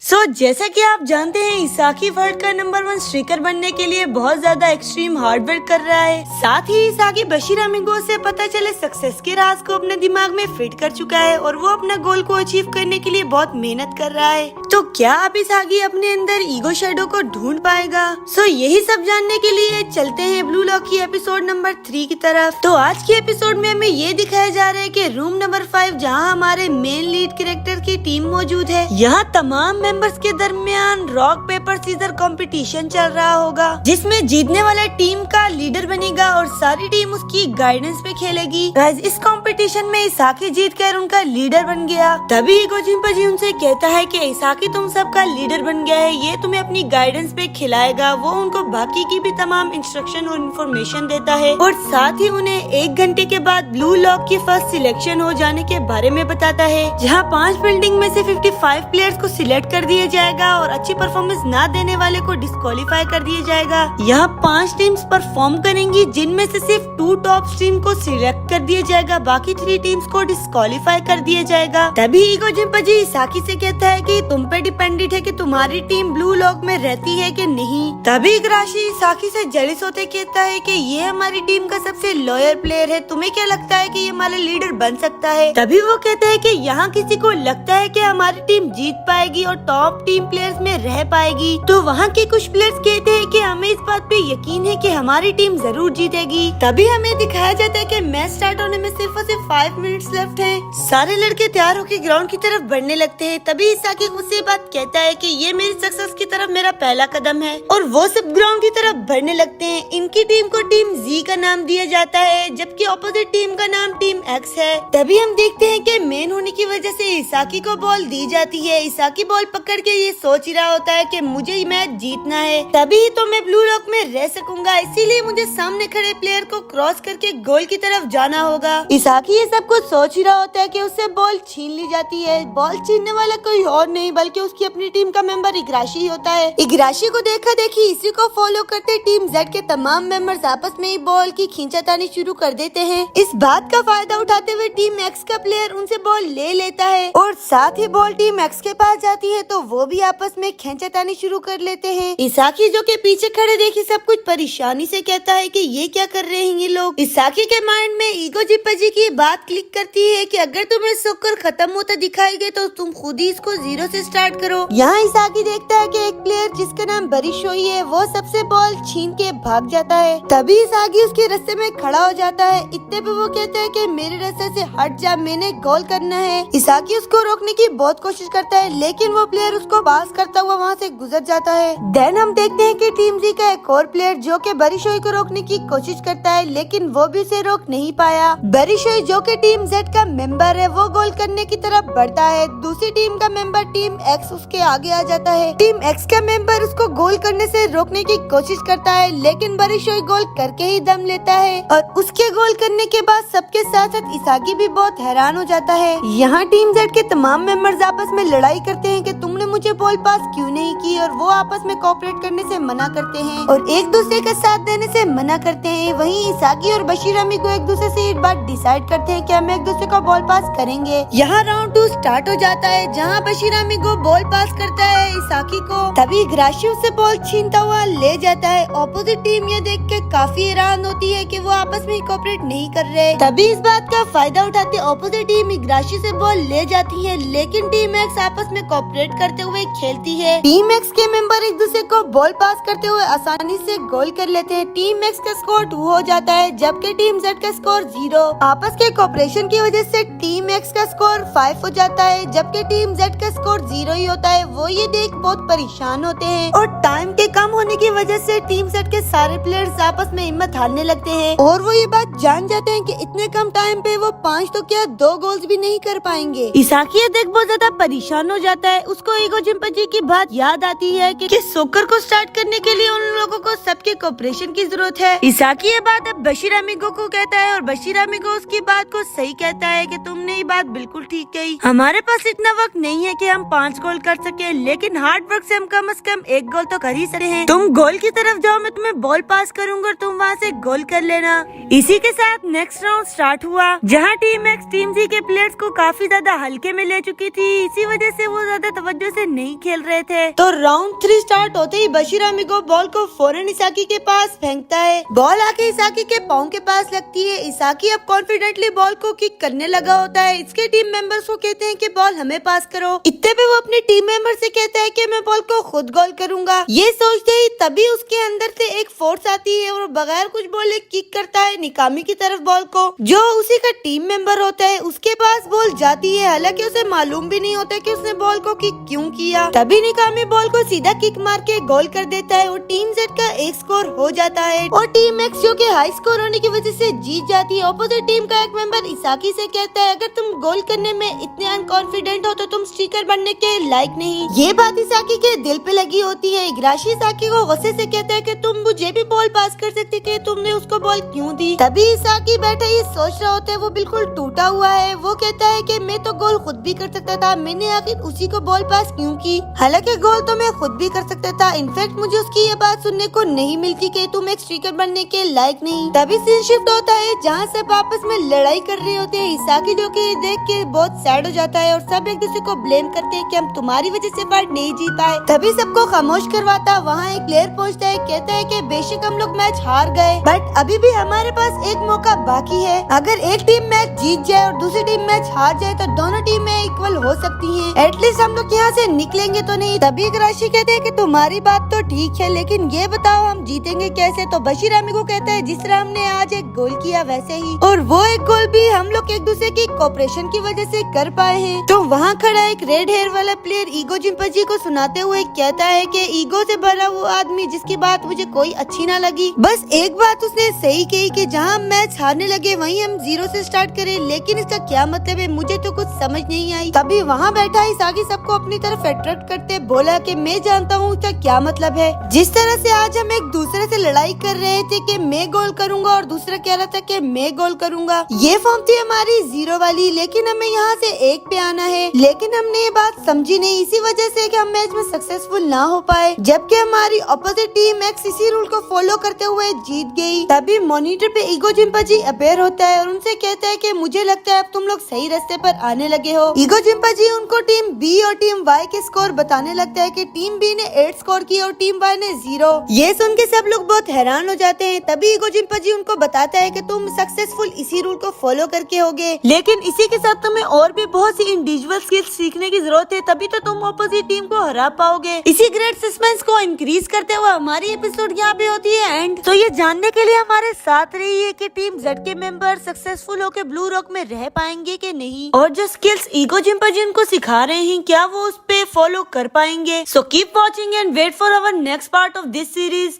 जैसा कि आप जानते हैं इसाकी वर्ल्ड का नंबर 1 स्ट्रीकर बनने के लिए बहुत ज्यादा एक्सट्रीम हार्ड वर्क कर रहा है। साथ ही इसाकी बशीर अमीगो से पता चले सक्सेस के राज को अपने दिमाग में फिट कर चुका है और वो अपना गोल को अचीव करने के लिए बहुत मेहनत कर रहा है। तो क्या अब इसाकी अपने अंदर ईगो शेडो को ढूंढ पाएगा? यही सब जानने के लिए चलते हैं ब्लू लॉक की एपिसोड नंबर 3 की तरफ। तो आज की एपिसोड में हमें ये दिखाया जा रहा है कि रूम नंबर 5 जहाँ हमारे मेन लीड कैरेक्टर की टीम मौजूद है, यहाँ तमाम मेंबर्स के दरमियान रॉक पेपर सीजर कंपटीशन चल रहा होगा, जिसमें जीतने वाला टीम का लीडर बनेगा और सारी टीम उसकी गाइडेंस पे खेलेगी। इस कंपटीशन में इसाकी जीतकर उनका लीडर बन गया। तभी ईगो जिंपाजी उनसे कहता है कि इसाकी तुम सबका लीडर बन गया है, ये तुम्हें अपनी गाइडेंस पे खिलाएगा। वो उनको बाकी की भी तमाम इंस्ट्रक्शन और इन्फॉर्मेशन देता है और साथ ही उन्हें 1 घंटे के बाद ब्लू लॉक की फर्स्ट सिलेक्शन हो जाने के बारे में बताता है, जहाँ 5 बिल्डिंग में से 55 प्लेयर्स को सिलेक्ट कर दिया जाएगा और अच्छी परफॉर्मेंस ना देने वाले को डिस्क्वालीफाई कर दिया जाएगा। यहाँ 5 टीम्स परफॉर्म करेंगी, जिनमें से सिर्फ 2 टॉप टीम को सिलेक्ट कर दिया जाएगा, बाकी 3 टीम्स को डिस्क्वालीफाई कर दिया जाएगा। तभी ईगो जिंपाजी इसाकी से कहता है कि तुम पे डिपेंडेंट है कि तुम्हारी टीम ब्लू लॉक में रहती है कि नहीं। तभी इग्राशी इसाकी से जेलस होते कहता है कि ये हमारी टीम का सबसे लॉयल प्लेयर है, तुम्हें क्या लगता है कि ये हमारा लीडर बन सकता है? तभी वो कहता है कि यहाँ किसी को लगता है कि हमारी टीम जीत पाएगी और टॉप टीम प्लेयर्स में रह पाएगी। तो वहाँ के कुछ प्लेयर्स कहते हैं कि हमें इस बात पे यकीन है कि हमारी टीम जरूर जीतेगी। तभी हमें दिखाया जाता है कि मैच स्टार्ट होने में सिर्फ और सिर्फ 5 मिनट्स लेफ्ट हैं। सारे लड़के तैयार होकर ग्राउंड की तरफ बढ़ने लगते हैं। तभी इसाकी उससे बात कहता है कि ये मेरी सक्सेस की तरफ मेरा पहला कदम है और वो सब ग्राउंड की तरफ बढ़ने लगते हैं। इनकी टीम को टीम जी का नाम दिया जाता है, जबकि ऑपोजिट टीम का नाम टीम एक्स है। तभी हम देखते हैं कि मेन होने की वजह से इसाकी को बॉल दी जाती है। इसाकी बॉल पकड़ के ये सोच ही रहा होता है कि मुझे मैच जीतना है, तभी तो मैं ब्लू लॉक में रह सकूंगा, इसीलिए मुझे सामने खड़े प्लेयर को क्रॉस करके गोल की तरफ जाना होगा। इसाकी ये सब कुछ सोच ही रहा होता है कि उससे बॉल छीन ली जाती है। बॉल छीनने वाला कोई और नहीं बल्कि उसकी अपनी टीम का मेंबर इग्राशी होता है। इग्राशी को देखा देखी इसी को फॉलो करते टीम जेड के तमाम मेंबर्स आपस में ही बॉल की खींचातानी शुरू कर देते हैं। इस बात का फायदा उठाते हुए टीम एक्स का प्लेयर उनसे बॉल ले लेता है और साथ ही बॉल टीम एक्स के पास जाती है तो वो भी आपस में खींचातानी शुरू कर लेते हैं। इसाकी जो के पीछे खड़े देखी सब कुछ परेशानी से कहता है कि ये क्या कर रहे हैं ये लोग। इसाकी के माइंड में ईगो जिंपाजी की बात क्लिक करती है कि अगर तुम्हें सोकर खत्म होता दिखाई दे तो तुम खुद ही इसको 0 से स्टार्ट करो। यहाँ इसाकी देखता है कि एक प्लेयर जिसका नाम बरिशोई है वो सबसे बॉल छीन के भाग जाता है। तभी इसाकी उसके रास्ते में खड़ा हो जाता है। इतने पे वो कहता है कि मेरे रास्ते से हट जा, मैंने गोल करना है। इसाकी उसको रोकने की बहुत कोशिश करता है लेकिन वो प्लेयर उसको पास करता हुआ वहाँ से गुजर जाता है। देन हम देखते हैं कि टीम जी का एक और प्लेयर जो कि बरिशोई को रोकने की कोशिश करता है लेकिन वो भी उसे रोक नहीं पाया। बरिशोई जो कि टीम जेड का मेंबर है वो गोल करने की तरफ बढ़ता है। दूसरी टीम का मेंबर टीम एक्स उसके आगे आ जाता है। टीम एक्स का मेंबर उसको गोल करने से रोकने की कोशिश करता है लेकिन बरिशोई गोल करके ही दम लेता है और उसके गोल करने के बाद सबके साथ साथ इसाकी भी बहुत हैरान हो जाता है। यहाँ टीम जेड के तमाम मेंबर्स आपस में लड़ाई करते हैं कि तुमने मुझे बॉल पास क्यों नहीं की और वो आपस में कोऑपरेट करने से मना करते हैं और एक दूसरे का साथ देने से मना करते हैं। वहीं इसाकी और बशीर अमीगो एक दूसरे से एक बात डिसाइड करते हैं कि हम एक दूसरे को बॉल पास करेंगे। यहाँ राउंड 2 स्टार्ट हो जाता है जहाँ बशीर अमीगो बॉल पास करता है इसाकी को। तभी इग्राशी उससे बॉल छीनता हुआ ले जाता है। ऑपोजिट टीम ये देख के काफी हैरान होती है कि वो आपस में कोऑपरेट नहीं कर रहे। तभी इस बात का फायदा उठाते ऑपोजिट टीम इग्राशी से बॉल ले जाती है लेकिन टीम एक्स आपस में कोऑपरेट करते हुए खेलती है। टीम एक्स के मेंबर एक दूसरे को बॉल पास करते हुए आसानी से गोल कर लेते हैं। टीम एक्स का स्कोर 2 हो जाता है जबकि टीम जेड का स्कोर 0। आपस के कोऑपरेशन की वजह से टीम एक्स का स्कोर 5 हो जाता है जबकि टीम जेड का स्कोर 0 ही होता है। वो ये देख बहुत परेशान होते हैं और टाइम के कम होने की वजह से टीम जेड के सारे प्लेयर्स आपस में हिम्मत हारने लगते हैं और वो ये बात जान जाते हैं कि इतने कम टाइम पे वो 5 तो क्या 2 गोल्स भी नहीं कर पाएंगे। इसाकी देख बहुत ज्यादा परेशान हो जाता है। उसको ईगो जिंपाजी की बात याद आती बताती है कि सोकर को स्टार्ट करने के लिए उन लोगों को सबके कोऑपरेशन की जरूरत है। इसाकी ये बात अब बशीर अमीगो को कहता है और बशीर अमीगो उसकी बात को सही कहता है कि तुमने ये बात बिल्कुल ठीक कही। हमारे पास इतना वक्त नहीं है कि हम 5 गोल कर सके, लेकिन हार्ड वर्क से हम कम 1 गोल तो कर ही सकते हैं। तुम गोल की तरफ जाओ, मैं तुम्हें बॉल पास करूंगा और तुम वहाँ से गोल कर लेना। इसी के साथ नेक्स्ट राउंड स्टार्ट हुआ, जहाँ टीम एक्स टीम जी के प्लेयर्स को काफी ज्यादा हल्के में ले चुकी थी। इसी वजह से वो ज्यादा तवज्जो से नहीं खेल रहे थे। तो राउंड 3 स्टार्ट होते ही बशीर अमीगो बॉल को फौरन इसाकी के पास फेंकता है। बॉल आके इसाकी के पाँव के पास लगती है। इसाकी अब कॉन्फिडेंटली बॉल को किक करने लगा होता है। इसके टीम मेंबर्स को कहते हैं कि बॉल हमें पास करो। इतने पे वो अपने टीम मेंबर से कहता है कि मैं बॉल को खुद गोल करूंगा। ये सोचते ही तभी उसके अंदर से एक फोर्स आती है और बगैर कुछ बोले किक करता है निकामी की तरफ बॉल को, जो उसी का टीम मेंबर होता है। उसके पास बॉल जाती है, हालांकि उसे मालूम भी नहीं होता कि उसने बॉल को किक क्यों किया। तभी निकामी बॉल को सीधा किक मार के गोल कर देता है और टीम जेड का 1 स्कोर हो जाता है और टीम एक्स जो के हाई स्कोर होने की वजह से जीत जाती है। ऑपोजिट टीम का एक मेंबर इसाकी से कहता है अगर तुम गोल करने में इतने अनकॉन्फिडेंट हो तो तुम स्ट्रीकर बनने के लायक नहीं। ये बात इसाकी के दिल पे लगी होती है। इग्राशी इसाकी को गुस्से से कहता है कि तुम मुझे भी बॉल पास कर सकते थे, तुमने उसको बॉल क्यों दी। तभी इसाकी बैठा ये सोच रहा होता है, वो बिल्कुल टूटा हुआ है। वो कहता है कि मैं तो गोल खुद भी कर सकता था, मैंने आखिर उसी को बॉल पास क्यों की। हालांकि गोल तो मैं खुद भी कर सकता था। इनफैक्ट मुझे उसकी ये बात सुनने को नहीं मिलती कि तुम एक स्ट्रीकर बनने के लायक नहीं। तभी सीन शिफ्ट होता है जहाँ सब आपस में लड़ाई कर रहे होते हैं। इसाकी जो कि देख के बहुत सैड हो जाता है और सब एक दूसरे को ब्लेम करते हैं कि हम तुम्हारी वजह से फाइट नहीं जीत पाए। तभी सबको खामोश करवाता वहाँ एक प्लेयर पहुँचता है, कहता है कि बेशक हम लोग मैच हार गए, बट अभी भी हमारे पास एक मौका बाकी है। अगर एक टीम मैच जीत जाए और दूसरी टीम मैच हार जाए तो दोनों टीमें इक्वल हो सकती हैं। एटलीस्ट हम लोग यहाँ से निकलेंगे तो नहीं। तभी इग्राशी कहते हैं कि तुम्हारी बात तो ठीक है, लेकिन ये बताओ हम जीतेंगे कैसे। तो बशीर अमीगो कहता है जिस तरह हमने आज एक गोल किया वैसे ही, और वो एक गोल भी हम लोग एक दूसरे की कोऑपरेशन की वजह से कर पाए हैं। तो वहाँ खड़ा एक रेड हेयर वाला प्लेयर ईगो जिम्पाजी को सुनाते हुए कहता है कि ईगो से भरा वो आदमी जिसकी बात मुझे कोई अच्छी ना लगी। बस एक बात उसने सही कही कि जहाँ मैच हारने लगे वहीं हम 0 से स्टार्ट करें, लेकिन इसका क्या मतलब है मुझे तो कुछ समझ नहीं आई। तभी वहाँ बैठा इसाकी सबको अपनी तरफ अट्रैक्ट करते बोला कि मैं जानता हूँ इसका क्या मतलब है। जिस तरह से आज हम एक दूसरे से लड़ाई कर रहे थे कि मैं गोल करूंगा और दूसरा कह रहा था कि मैं गोल करूंगा, ये फॉर्म थी हमारी 0 वाली, लेकिन हमें यहाँ से 1 पे आना है। लेकिन हमने ये बात समझी नहीं, इसी वजह से कि हम मैच में सक्सेसफुल ना हो पाए, जबकि हमारी अपोजिट टीम एक्स इसी रूल को फॉलो करते हुए जीत गई। तभी मॉनिटर पे ईगो जिम्पाजी अपेयर होता है और उनसे कहता है कि मुझे लगता है अब तुम लोग सही रास्ते पर आने लगे हो। ईगो जिम्पाजी उनको टीम बी और टीम वाई के स्कोर बताने लगता है कि टीम बी ने 8 स्कोर किया और टीम वाई ने 0। ये सुन के सब लोग बहुत हैरान हो जाते हैं। तभी ईगो जिम्पाजी उनको बताता है कि तुम सक्सेसफुल इसी रूल को फॉलो करके होगे, लेकिन इसी के साथ तुम्हें और भी बहुत सी इंडिविजुअल स्किल्स सीखने की जरूरत है, तभी तो तुम अपोजिट टीम को हरा पाओगे। इसी ग्रेट सस्पेंस को इंक्रीज करते हुए हमारी एपिसोड यहाँ पे होती है एंड। तो ये जानने के लिए हमारे साथ रहिए कि टीम जेड के मेंबर सक्सेसफुल होकर ब्लू रॉक में रह पाएंगे कि नहीं, और जो स्किल्स ईगो जिम्पाजी उनको सिखा रहे हैं क्या वो उस पे फॉलो कर पाएंगे। So keep watching and wait for our next part of this series.